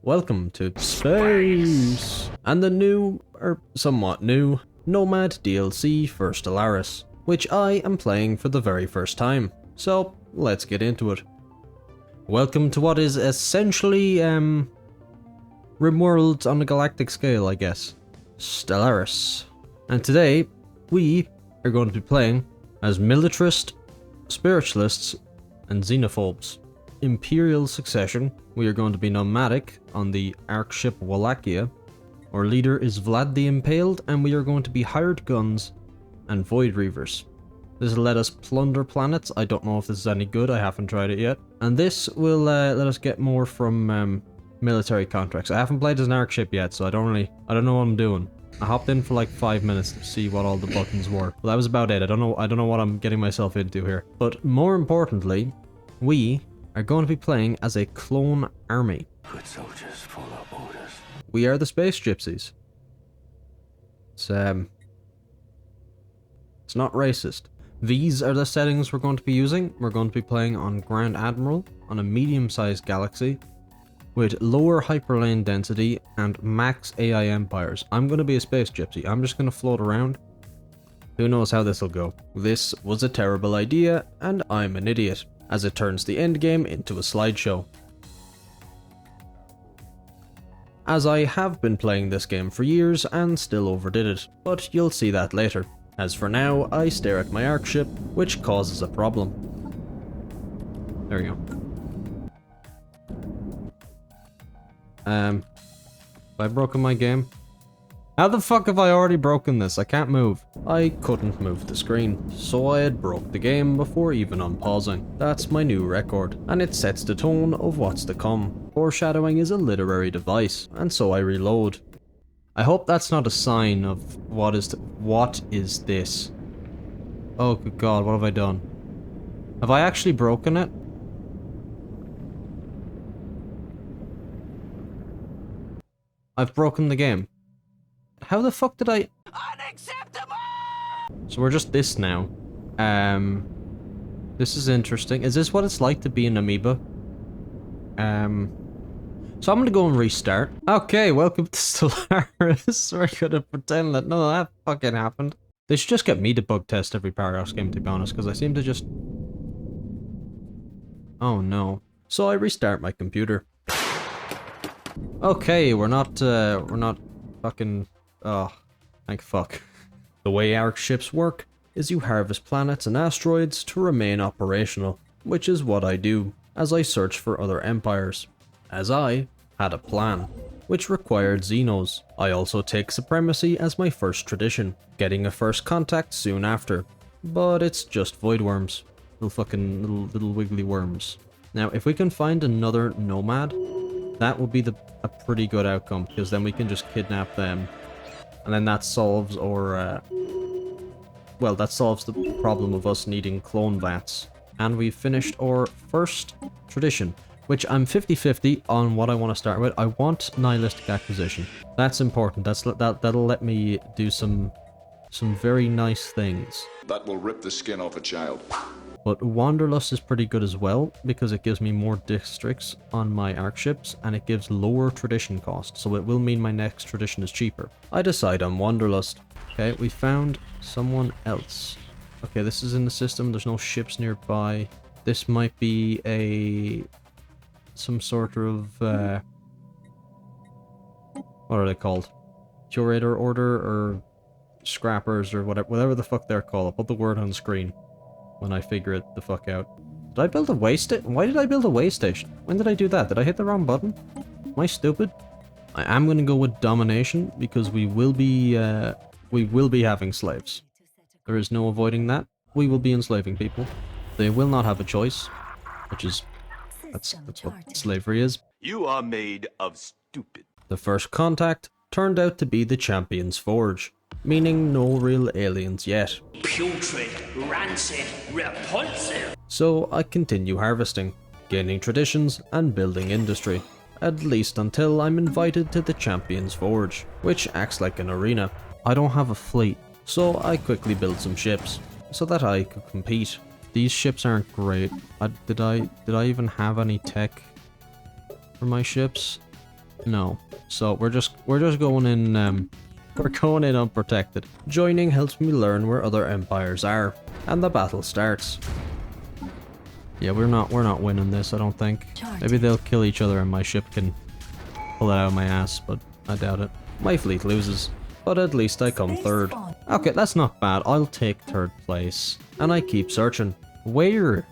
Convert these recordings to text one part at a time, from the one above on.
Welcome to space and the new, or somewhat new, Nomad DLC for Stellaris, which I am playing for the very first time. So let's get into it. Welcome to what is essentially Rimworld on a galactic scale, I guess. Stellaris. And today we are going to be playing as militarist, spiritualists, and xenophobes. Imperial succession, we are going to be nomadic on the arc ship Waaaah. Our leader is Vlad the Impaled, and we are going to be hired guns and void reavers. This will let us plunder planets. I don't know if this is any good, I haven't tried it yet. And this will let us get more from military contracts. I haven't played as an arc ship yet, so I don't know what I'm doing. I hopped in for like 5 minutes to see what all the buttons were. But that was about it. I don't know what I'm getting myself into here. But more importantly, we are going to be playing as a clone army. Good soldiers follow orders. We are the space gypsies. It's not racist. These are the settings we're going to be using. We're going to be playing on Grand Admiral on a medium-sized galaxy with lower hyperlane density and max AI empires. I'm going to be a space gypsy. I'm just going to float around. Who knows how this will go. This was a terrible idea, and I'm an idiot, as it turns the endgame into a slideshow. As I have been playing this game for years and still overdid it, but you'll see that later. As for now, I stare at my arc ship, which causes a problem. There we go. Have I broken my game? How the fuck have I already broken this? I can't move. I couldn't move the screen, so I had broke the game before even unpausing. That's my new record, and it sets the tone of what's to come. Foreshadowing is a literary device, and so I reload. I hope that's not a sign of what is this? Oh good god, what have I done? Have I actually broken it? I've broken the game. How the fuck did I... Unacceptable! So we're just this now. This is interesting. Is this what it's like to be an amoeba? So I'm gonna go and restart. Okay, welcome to Stellaris. We're gonna pretend that none of that fucking happened. They should just get me to bug test every Paradox game, to be honest, because I seem to just... Oh no. So I restart my computer. Okay, we're not fucking... Oh, thank fuck. The way arc ships work is you harvest planets and asteroids to remain operational, which is what I do, as I search for other empires. As I had a plan, which required Xenos. I also take supremacy as my first tradition, getting a first contact soon after. But it's just void worms. Little wiggly worms. Now, if we can find another nomad, that will be a pretty good outcome, because then we can just kidnap them. And then that solves our, well, that solves the problem of us needing clone vats. And we've finished our first tradition, which I'm 50-50 on what I want to start with. I want Nihilistic Acquisition. That's important. That'll let me do some very nice things. That will rip the skin off a child. But Wanderlust is pretty good as well, because it gives me more districts on my arc ships, and it gives lower tradition cost, so it will mean my next tradition is cheaper. I decide on Wanderlust. Okay, we found someone else. Okay, this is in the system, there's no ships nearby. This might be some sort of, what are they called? Curator order, or scrappers, or whatever the fuck they're called. I'll put the word on screen when I figure it the fuck out. Did I build a way station? Why did I build a way station? When did I do that? Did I hit the wrong button? Am I stupid? I am going to go with domination, because we will be having slaves. There is no avoiding that. We will be enslaving people. They will not have a choice, which is that's what slavery is. You are made of stupid. The first contact turned out to be the Champion's Forge, meaning no real aliens yet. Putrid, rancid, repulsive. So I continue harvesting, gaining traditions and building industry, at least until I'm invited to the Champion's Forge, which acts like an arena. I don't have a fleet, so I quickly built some ships, so that I could compete. These ships aren't great. Did I even have any tech for my ships? No. So we're just going in, we're going in unprotected. Joining helps me learn where other empires are, and the battle starts. Yeah, we're not winning this, I don't think. Maybe they'll kill each other and my ship can pull it out of my ass, but I doubt it. My fleet loses, but at least I come third. Okay, that's not bad. I'll take third place. And I keep searching. Where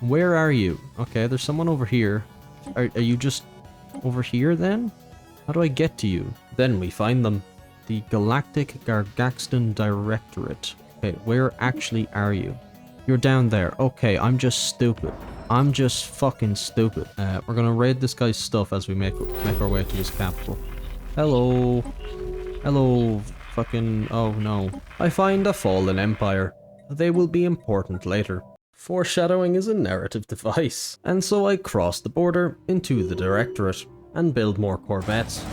are you? Okay, there's someone over here. Are you just over here then? How do I get to you? Then we find them. The Galactic Gargaxton Directorate. Okay, where actually are you? You're down there. Okay, I'm just stupid. I'm just fucking stupid. We're gonna raid this guy's stuff as we make our way to his capital. Hello. Hello, fucking... Oh no. I find a fallen empire. They will be important later. Foreshadowing is a narrative device. And so I cross the border into the Directorate and build more corvettes.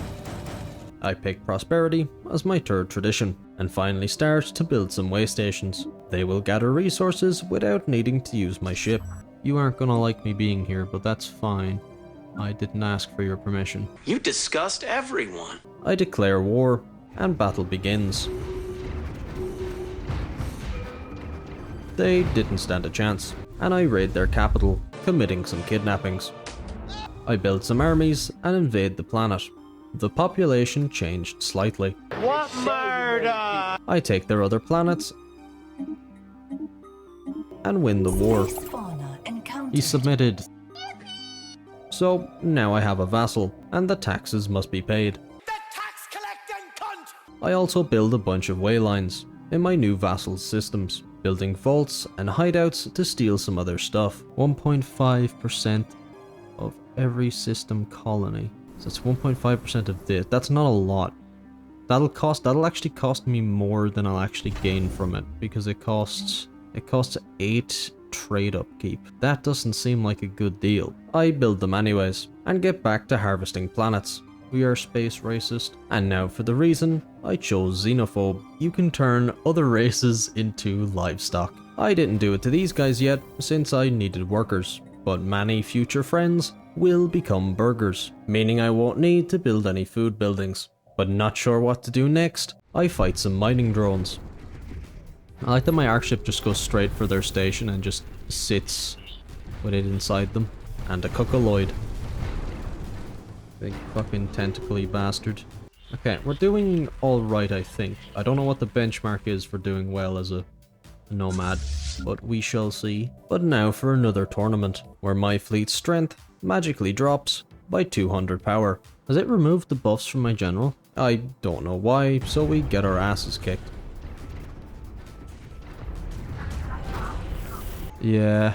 I pick prosperity as my third tradition, and finally start to build some way stations. They will gather resources without needing to use my ship. You aren't gonna like me being here, but that's fine. I didn't ask for your permission. You disgust everyone. I declare war, and battle begins. They didn't stand a chance, and I raid their capital, committing some kidnappings. I build some armies and invade the planet. The population changed slightly. What murder? I take their other planets and win the war. He submitted. So now I have a vassal, and the taxes must be paid. The tax collecting cunt! I also build a bunch of way lines in my new vassal's systems, building vaults and hideouts to steal some other stuff. 1.5% of every system colony. So it's 1.5% of this. That's not a lot. That'll actually cost me more than I'll actually gain from it, because it costs 8 trade upkeep. That doesn't seem like a good deal. I build them anyways, and get back to harvesting planets. We are space racist. And now for the reason I chose xenophobe. You can turn other races into livestock. I didn't do it to these guys yet, since I needed workers, but many future friends will become burgers, meaning I won't need to build any food buildings. But not sure what to do next, I fight some mining drones. I like that my arc ship just goes straight for their station and just sits with it inside them. And a cuckolloid. Big fucking tentacly bastard. Okay, we're doing alright, I think. I don't know what the benchmark is for doing well as a nomad, but we shall see. But now for another tournament, where my fleet's strength magically drops by 200 power. Has it removed the buffs from my general? I don't know why, so we get our asses kicked. Yeah.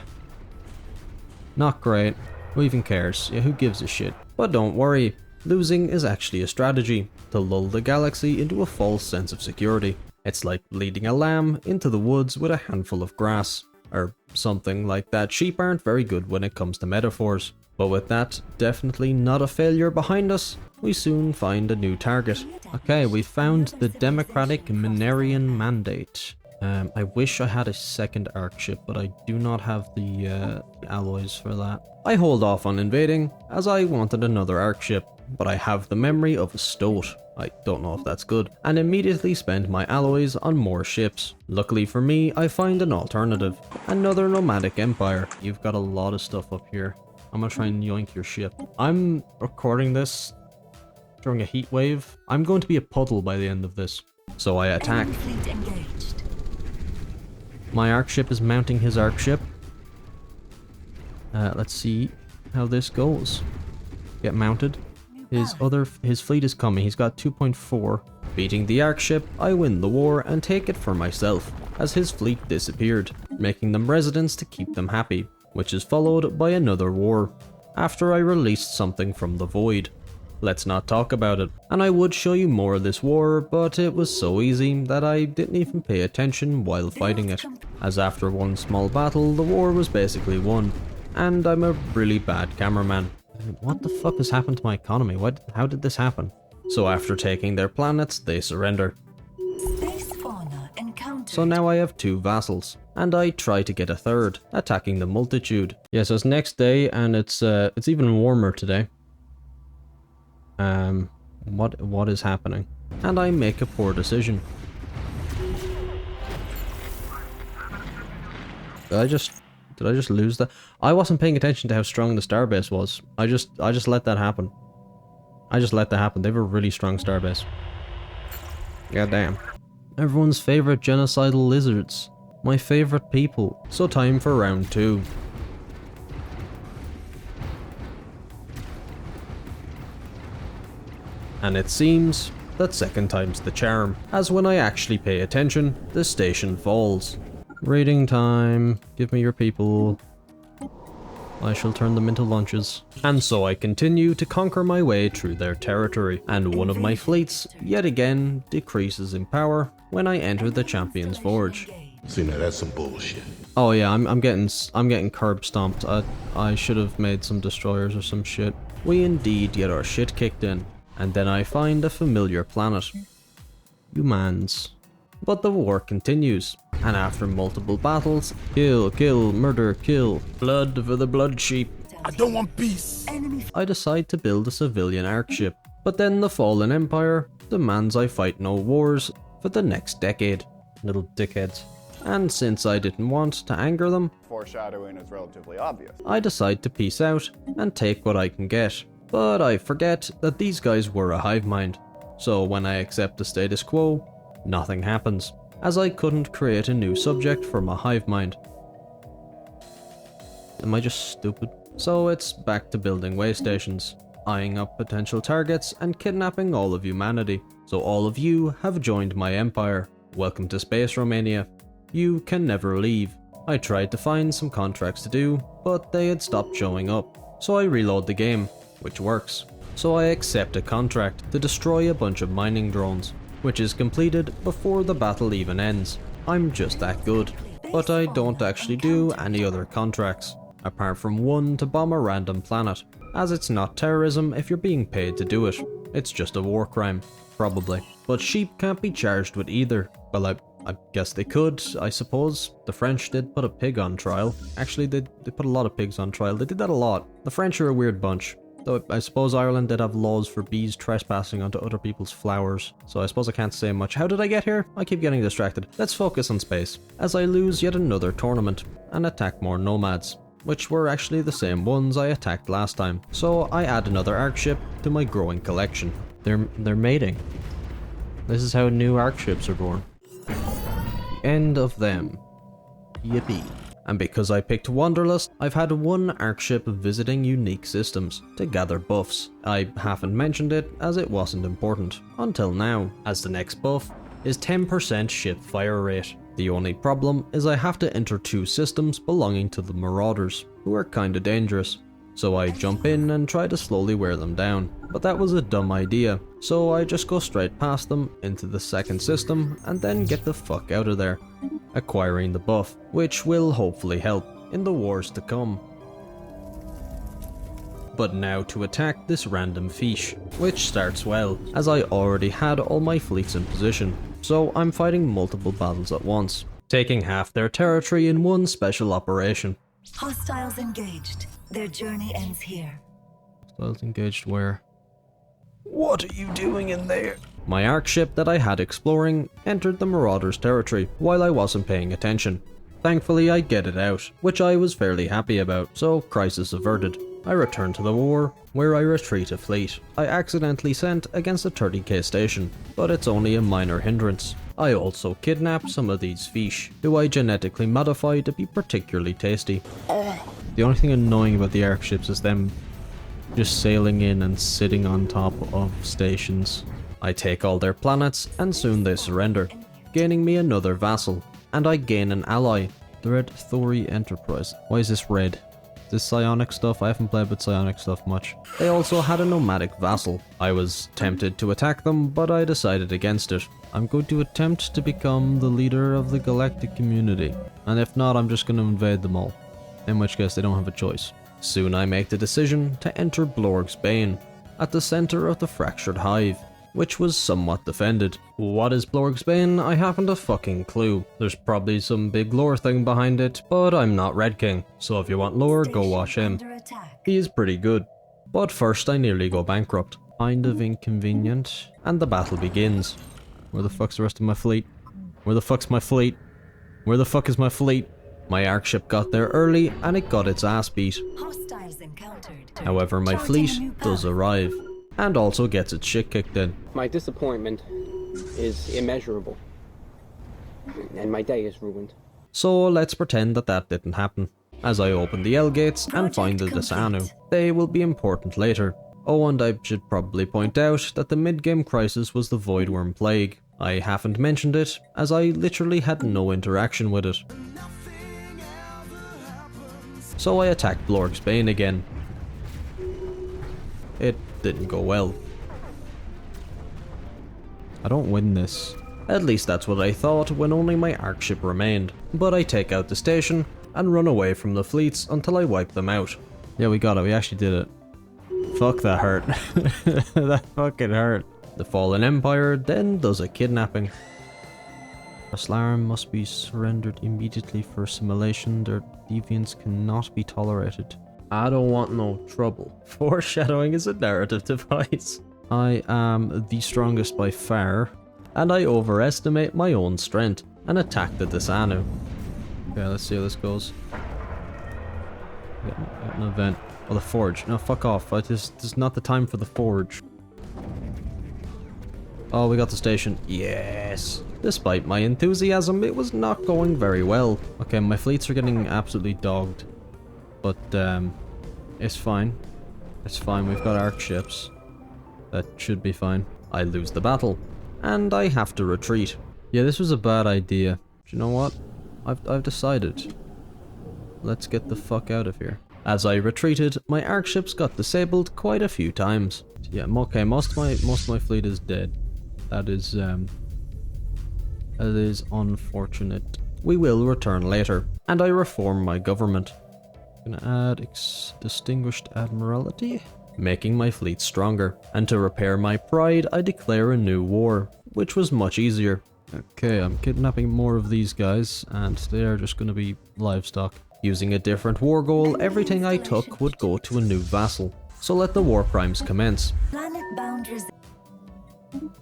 Not great. Who even cares? Yeah, who gives a shit? But don't worry, losing is actually a strategy to lull the galaxy into a false sense of security. It's like leading a lamb into the woods with a handful of grass, or something like that. Sheep aren't very good when it comes to metaphors. But with that definitely not a failure behind us, we soon find a new target. Okay, we found the Democratic Minerian Mandate. I wish I had a second arc ship, but I do not have the alloys for that. I hold off on invading, as I wanted another arc ship, but I have the memory of a stoat. I don't know if that's good, and immediately spend my alloys on more ships. Luckily for me, I find an alternative. Another nomadic empire. You've got a lot of stuff up here. I'm gonna try and yoink your ship. I'm recording this during a heat wave. I'm going to be a puddle by the end of this. So I attack. My arc ship is mounting his arc ship. Let's see how this goes. Get mounted. His fleet is coming. He's got 2.4. Beating the arc ship, I win the war and take it for myself, as his fleet disappeared, making them residents to keep them happy, which is followed by another war, after I released something from the void. Let's not talk about it. And I would show you more of this war, but it was so easy that I didn't even pay attention while fighting it, as after one small battle, the war was basically won, and I'm a really bad cameraman. What the fuck has happened to my economy? How did this happen? So after taking their planets, they surrender. So now I have 2 vassals, and I try to get a third, attacking the multitude. Yeah, so it's next day, and it's even warmer today. What is happening? And I make a poor decision. Did I just lose that? I wasn't paying attention to how strong the starbase was. I just let that happen. I just let that happen. They have a really strong starbase. God damn. Everyone's favorite genocidal lizards. My favorite people. So time for round 2. And it seems that second time's the charm, as when I actually pay attention, the station falls. Raiding time. Give me your people. I shall turn them into lunches. And so I continue to conquer my way through their territory, and one of my fleets, yet again, decreases in power when I enter the Champion's Forge. See, now that's some bullshit. Oh yeah, I'm getting curb stomped. I should have made some destroyers or some shit. We indeed get our shit kicked in, and then I find a familiar planet. Humans. But the war continues, and after multiple battles, kill, kill, murder, kill, blood for the blood sheep, I don't want peace. I decide to build a civilian arc ship. But then the fallen empire demands I fight no wars for the next decade. Little dickheads. And since I didn't want to anger them, Foreshadowing is relatively obvious. I decide to peace out and take what I can get. But I forget that these guys were a hive mind. So when I accept the status quo, nothing happens, as I couldn't create a new subject for my hive mind. Am I just stupid? So it's back to building way stations, eyeing up potential targets and kidnapping all of humanity. So all of you have joined my empire. Welcome to space, Romania. You can never leave. I tried to find some contracts to do, but they had stopped showing up. So I reload the game, which works. So I accept a contract to destroy a bunch of mining drones, which is completed before the battle even ends. I'm just that good. But I don't actually do any other contracts, apart from one to bomb a random planet, as it's not terrorism if you're being paid to do it. It's just a war crime, probably. But sheep can't be charged with either. Well, I guess they could, I suppose. The French did put a pig on trial. Actually, they put a lot of pigs on trial. They did that a lot. The French are a weird bunch. Though I suppose Ireland did have laws for bees trespassing onto other people's flowers, so I suppose I can't say much. How did I get here? I keep getting distracted. Let's focus on space, as I lose yet another tournament, and attack more nomads, which were actually the same ones I attacked last time. So I add another arc ship to my growing collection. They're mating. This is how new arc ships are born. End of them. Yippee. And because I picked Wanderlust, I've had one arc ship visiting unique systems to gather buffs. I haven't mentioned it as it wasn't important until now, as the next buff is 10% ship fire rate. The only problem is I have to enter 2 systems belonging to the Marauders, who are kinda dangerous. So I jump in and try to slowly wear them down, but that was a dumb idea, so I just go straight past them into the second system and then get the fuck out of there, acquiring the buff, which will hopefully help in the wars to come. But now to attack this random fiche, which starts well, as I already had all my fleets in position, so I'm fighting multiple battles at once, taking half their territory in one special operation. Hostiles engaged. Their journey ends here. Hostiles engaged where? What are you doing in there? My arc ship that I had exploring entered the Marauders' territory while I wasn't paying attention. Thankfully I get it out, which I was fairly happy about, so crisis averted. I return to the war, where I retreat a fleet I accidentally sent against a 30k station, but it's only a minor hindrance. I also kidnap some of these fish, who I genetically modify to be particularly tasty. The only thing annoying about the arc ships is them just sailing in and sitting on top of stations. I take all their planets, and soon they surrender, gaining me another vassal, and I gain an ally, the Red Thori Enterprise. Why is this red? Is this psionic stuff? I haven't played with psionic stuff much. They also had a nomadic vassal. I was tempted to attack them, but I decided against it. I'm going to attempt to become the leader of the galactic community, and if not, I'm just going to invade them all, in which case they don't have a choice. Soon I make the decision to enter Blorg's Bane, at the center of the fractured hive, which was somewhat defended. What is Blorg's Bane? I haven't a fucking clue. There's probably some big lore thing behind it, but I'm not Red King, so if you want lore, go watch him. He is pretty good. But first I nearly go bankrupt. kind of inconvenient, and the battle begins. Where the fuck's the rest of my fleet? Where the fuck's my fleet? Where the fuck is my fleet? My arc ship got there early, and it got its ass beat. Hostiles encountered. However, my fleet does arrive, and also gets its shit kicked in. My disappointment is immeasurable, and my day is ruined. So let's pretend that that didn't happen, as I open the L gates and find the Desanu. They will be important later. Oh, and I should probably point out that the mid-game crisis was the Voidworm Plague. I haven't mentioned it, as I literally had no interaction with it. So I attacked Blorg's Bane again. It didn't go well. I don't win this. At least that's what I thought when only my arc ship remained. But I take out the station and run away from the fleets until I wipe them out. Yeah, we got it. We actually did it. Fuck, that hurt. That fucking hurt. The Fallen Empire then does a kidnapping. Aslarum must be surrendered immediately for assimilation. Their deviance cannot be tolerated. I don't want no trouble. Foreshadowing is a narrative device. I am the strongest by far, and I overestimate my own strength and attack the Desanu. Okay, let's see how this goes. Get an event. Oh, the Forge. No, fuck off. This is not the time for the Forge. Oh, we got the station. Yes. Despite my enthusiasm, it was not going very well. Okay, my fleets are getting absolutely dogged. But, it's fine. It's fine, we've got arc ships. That should be fine. I lose the battle, and I have to retreat. Yeah, this was a bad idea. Do you know what? I've decided. Let's get the fuck out of here. As I retreated, my arc ships got disabled quite a few times. Yeah, okay, most of my fleet is dead. That is unfortunate. We will return later, and I reform my government. Gonna add distinguished admiralty, making my fleet stronger. And to repair my pride, I declare a new war, which was much easier. Okay, I'm kidnapping more of these guys, and they are just gonna be livestock. Using a different war goal, everything I took would go to a new vassal. So let the war crimes commence. Planet boundaries.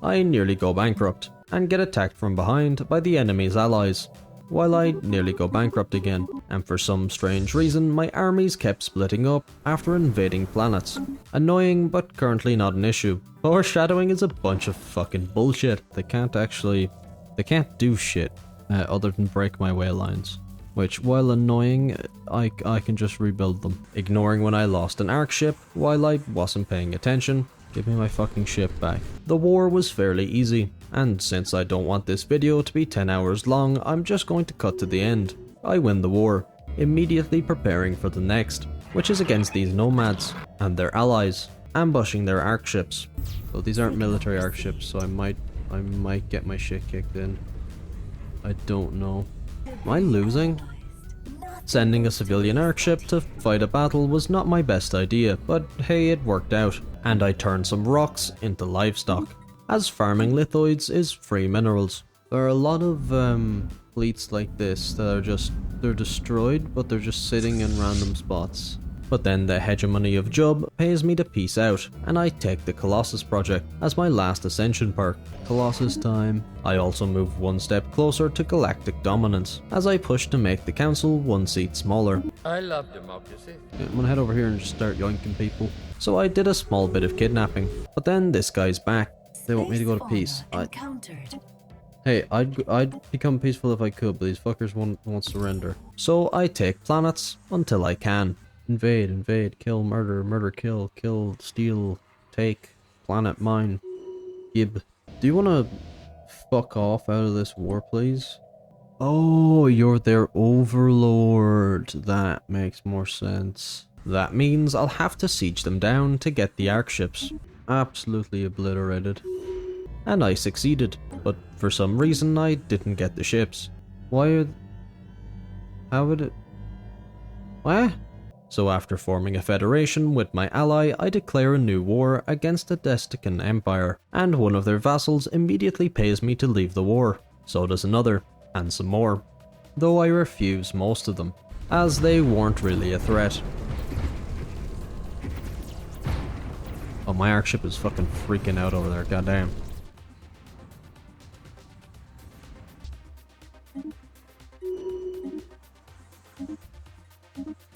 I nearly go bankrupt, and get attacked from behind by the enemy's allies, while I nearly go bankrupt again, and for some strange reason my armies kept splitting up after invading planets. Annoying, but currently not an issue. Foreshadowing is a bunch of fucking bullshit. They can't do shit other than break my way lines. Which, while annoying, I can just rebuild them. Ignoring when I lost an arc ship while I wasn't paying attention. Give me my fucking ship back. The war was fairly easy, and since I don't want this video to be 10 hours long, I'm just going to cut to the end. I win the war, immediately preparing for the next, which is against these nomads and their allies, ambushing their arc ships. So these aren't military arc ships, so I might get my shit kicked in. I don't know. Am I losing? Sending a civilian arc ship to fight a battle was not my best idea, but hey, it worked out, and I turned some rocks into livestock, as farming lithoids is free minerals. There are a lot of fleets like this that are they're destroyed, but they're just sitting in random spots. But then the hegemony of Jub pays me to peace out, and I take the Colossus project as my last ascension perk. Colossus time. I also move one step closer to galactic dominance, as I push to make the council one seat smaller. I love democracy. I'm gonna head over here and just start yoinking people. So I did a small bit of kidnapping, but then this guy's back. They want me to go to peace. Hey, I'd become peaceful if I could, but these fuckers won't surrender. So I take planets until I can. Invade, kill, murder, kill, steal, take, planet mine. Gib. Do you wanna fuck off out of this war, please? Oh, you're their overlord. That makes more sense. That means I'll have to siege them down to get the arc ships. Absolutely obliterated. And I succeeded, but for some reason I didn't get the ships. How would it... What? So after forming a federation with my ally, I declare a new war against the Destican Empire, and one of their vassals immediately pays me to leave the war. So does another, and some more. Though I refuse most of them, as they weren't really a threat. Oh, my arc ship is fucking freaking out over there, goddamn.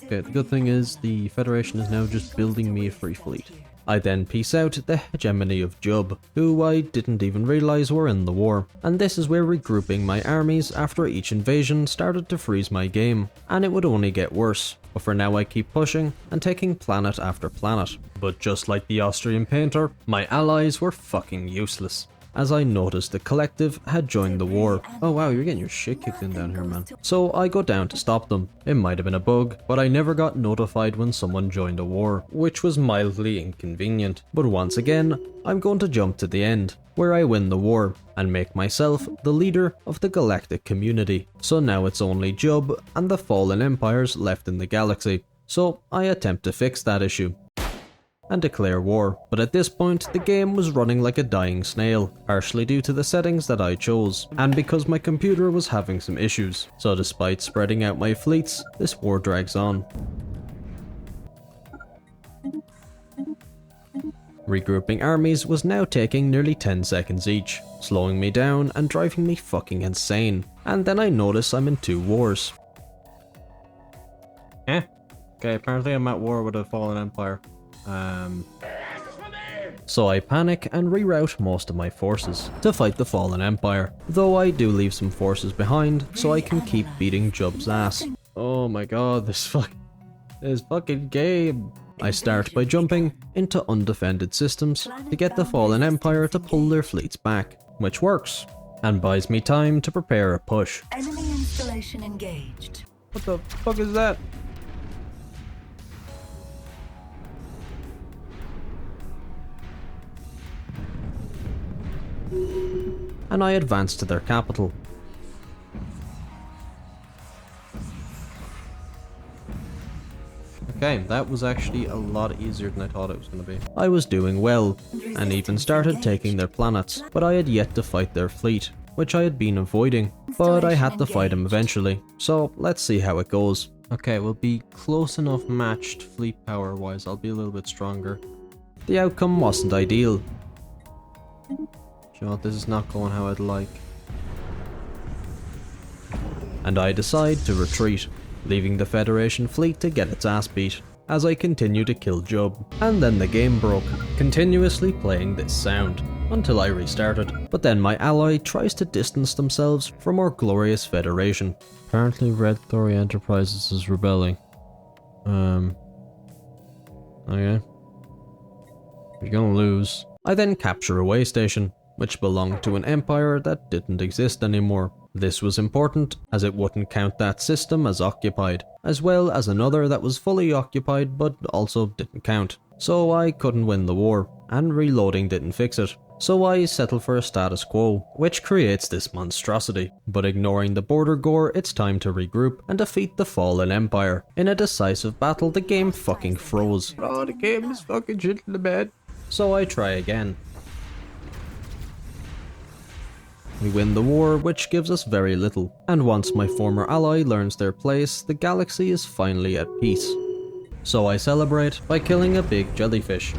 Okay, the good thing is the Federation is now just building me a free fleet. I then piece out the hegemony of Jub, who I didn't even realise were in the war, and this is where regrouping my armies after each invasion started to freeze my game, and it would only get worse, but for now I keep pushing and taking planet after planet. But just like the Austrian painter, my allies were fucking useless, as I noticed the collective had joined the war. Oh wow, you're getting your shit kicked in down here, man. So I go down to stop them. It might have been a bug, but I never got notified when someone joined a war, which was mildly inconvenient. But once again, I'm going to jump to the end, where I win the war, and make myself the leader of the galactic community. So now it's only Jub and the fallen empires left in the galaxy. So I attempt to fix that issue and declare war, but at this point the game was running like a dying snail, partially due to the settings that I chose, and because my computer was having some issues. So despite spreading out my fleets, this war drags on. Regrouping armies was now taking nearly 10 seconds each, slowing me down and driving me fucking insane, and then I notice I'm in 2 wars. Okay, apparently I'm at war with a fallen empire. So I panic and reroute most of my forces to fight the fallen empire, though I do leave some forces behind so I can keep beating Jub's ass. Oh my god, this fucking game. I start by jumping into undefended systems to get the fallen empire to pull their fleets back, which works, and buys me time to prepare a push. Enemy installation engaged. What the fuck is that? And I advance to their capital. Okay, that was actually a lot easier than I thought it was going to be. I was doing well, and even started taking their planets, but I had yet to fight their fleet, which I had been avoiding, but I had to fight him eventually, so let's see how it goes. Okay, we'll be close enough matched fleet power wise, I'll be a little bit stronger. The outcome wasn't ideal. You know, this is not going how I'd like. And I decide to retreat, leaving the Federation fleet to get its ass beat, as I continue to kill Jub. And then the game broke, continuously playing this sound, until I restarted. But then my ally tries to distance themselves from our glorious Federation. Apparently Red Thori Enterprises is rebelling. Okay. You're gonna lose. I then capture a way station, which belonged to an empire that didn't exist anymore. This was important, as it wouldn't count that system as occupied, as well as another that was fully occupied but also didn't count. So I couldn't win the war, and reloading didn't fix it. So I settle for a status quo, which creates this monstrosity. But ignoring the border gore, it's time to regroup and defeat the fallen empire. In a decisive battle, the game fucking froze. Oh, the game is fucking shit in the bed. So I try again. We win the war, which gives us very little, and once my former ally learns their place, the galaxy is finally at peace. So I celebrate by killing a big jellyfish.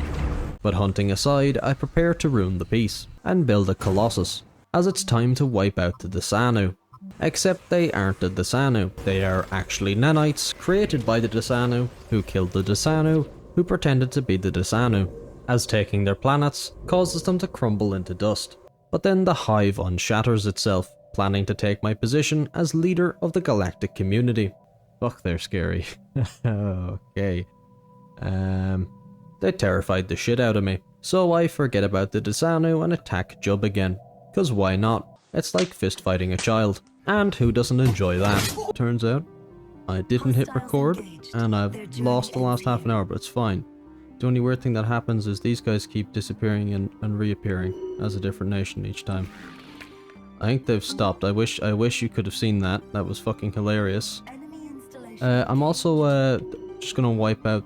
But hunting aside, I prepare to ruin the peace, and build a Colossus, as it's time to wipe out the Desanu. Except they aren't the Desanu, they are actually nanites created by the Desanu, who killed the Desanu, who pretended to be the Desanu, as taking their planets causes them to crumble into dust. But then the hive unshatters itself, planning to take my position as leader of the galactic community. Fuck, they're scary. Okay. They terrified the shit out of me. So I forget about the Desanu and attack Jub again. Cause why not? It's like fist fighting a child. And who doesn't enjoy that? Turns out, I didn't hit record, and I've lost the last half an hour, but it's fine. The only weird thing that happens is these guys keep disappearing and reappearing as a different nation each time. I think they've stopped. I wish you could have seen that. That was fucking hilarious. I'm also just gonna wipe out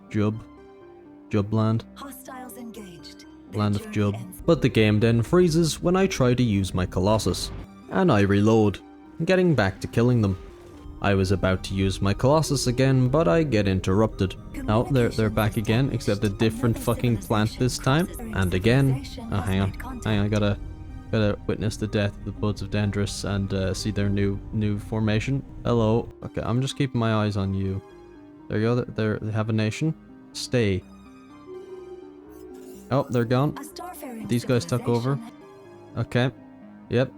Jubland. Land of Jub. But the game then freezes when I try to use my Colossus, and I reload, getting back to killing them. I was about to use my Colossus again, but I get interrupted. Oh, they're back again, except a different fucking plant this time. And again. Oh, hang on, gotta witness the death of the buds of Dendris and see their new formation. Hello. Okay, I'm just keeping my eyes on you. There you go, they have a nation. Stay. Oh, they're gone. These guys took over. Okay. Yep,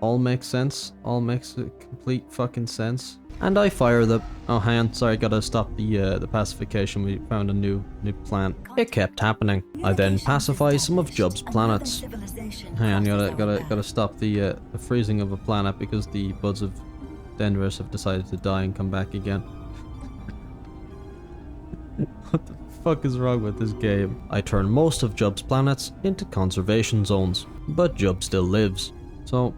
all makes sense. All makes complete fucking sense. And I fire the... Oh, hang on, sorry, gotta stop the pacification. We found a new plant. It kept happening. I then pacify some of Jub's planets. Hang on, gotta stop the freezing of a planet because the buds of Dendris have decided to die and come back again. What the fuck is wrong with this game? I turn most of Jub's planets into conservation zones, but Jub still lives. So,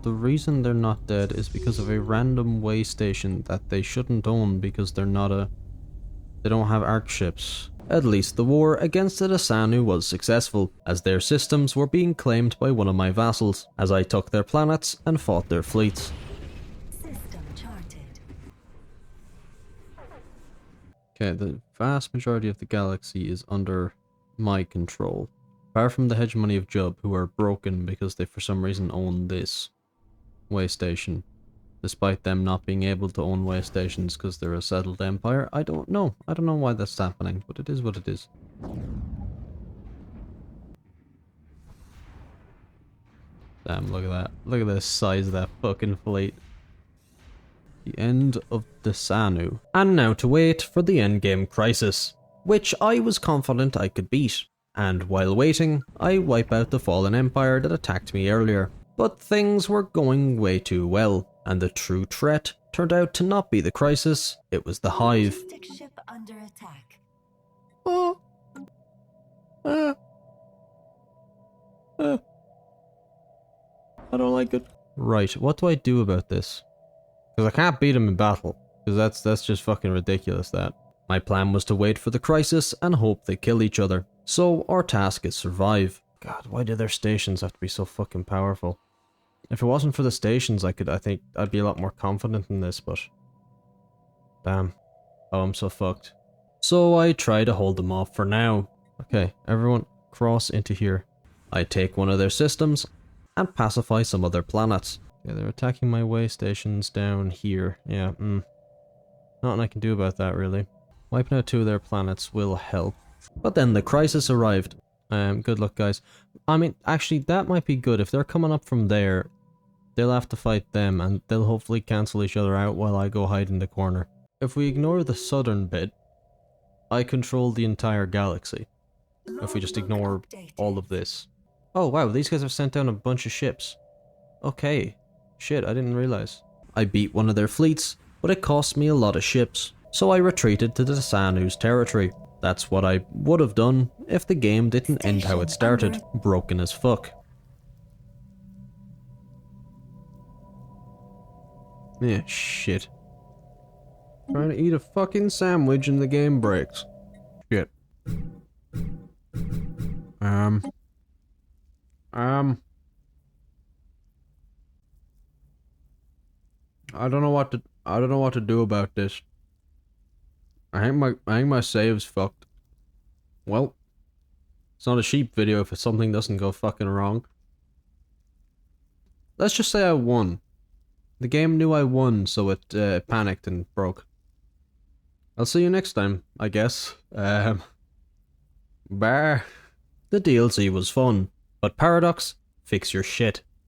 the reason they're not dead is because of a random way station that they shouldn't own because they don't have arc ships. At least the war against the Asanu was successful, as their systems were being claimed by one of my vassals, as I took their planets and fought their fleets. Okay, the vast majority of the galaxy is under my control. Apart from the hegemony of Jub, who are broken because they for some reason own this way station. Despite them not being able to own way stations because they're a settled empire. I don't know why that's happening, but it is what it is. Damn, look at that. Look at the size of that fucking fleet. The end of the Sanu. And now to wait for the endgame crisis, which I was confident I could beat. And while waiting, I wipe out the fallen empire that attacked me earlier. But things were going way too well, and the true threat turned out to not be the crisis, it was the hive. Ship under attack. Oh. I don't like it. Right, what do I do about this? Because I can't beat him in battle. Because that's just fucking ridiculous, that. My plan was to wait for the crisis and hope they kill each other. So our task is survive. God, why do their stations have to be so fucking powerful? If it wasn't for the stations, I think I'd be a lot more confident in this, but... Damn. Oh, I'm so fucked. So I try to hold them off for now. Okay, everyone cross into here. I take one of their systems and pacify some other planets. Yeah, they're attacking my way stations down here. Yeah, nothing I can do about that, really. Wiping out 2 of their planets will help. But then the crisis arrived. Good luck, guys. I mean, actually, that might be good. If they're coming up from there, they'll have to fight them, and they'll hopefully cancel each other out while I go hide in the corner. If we ignore the southern bit, I control the entire galaxy. If we just ignore all of this. Oh, wow, these guys have sent down a bunch of ships. Okay. Shit, I didn't realize. I beat one of their fleets, but it cost me a lot of ships. So I retreated to the Sanu's territory. That's what I would have done if the game didn't end how it started, broken as fuck. Yeah, shit. Trying to eat a fucking sandwich and the game breaks. Shit. I don't know what to do about this. I think my save's fucked. Well, it's not a sheep video if something doesn't go fucking wrong. Let's just say I won. The game knew I won, so it panicked and broke. I'll see you next time, I guess. Bye. The DLC was fun, but Paradox, fix your shit.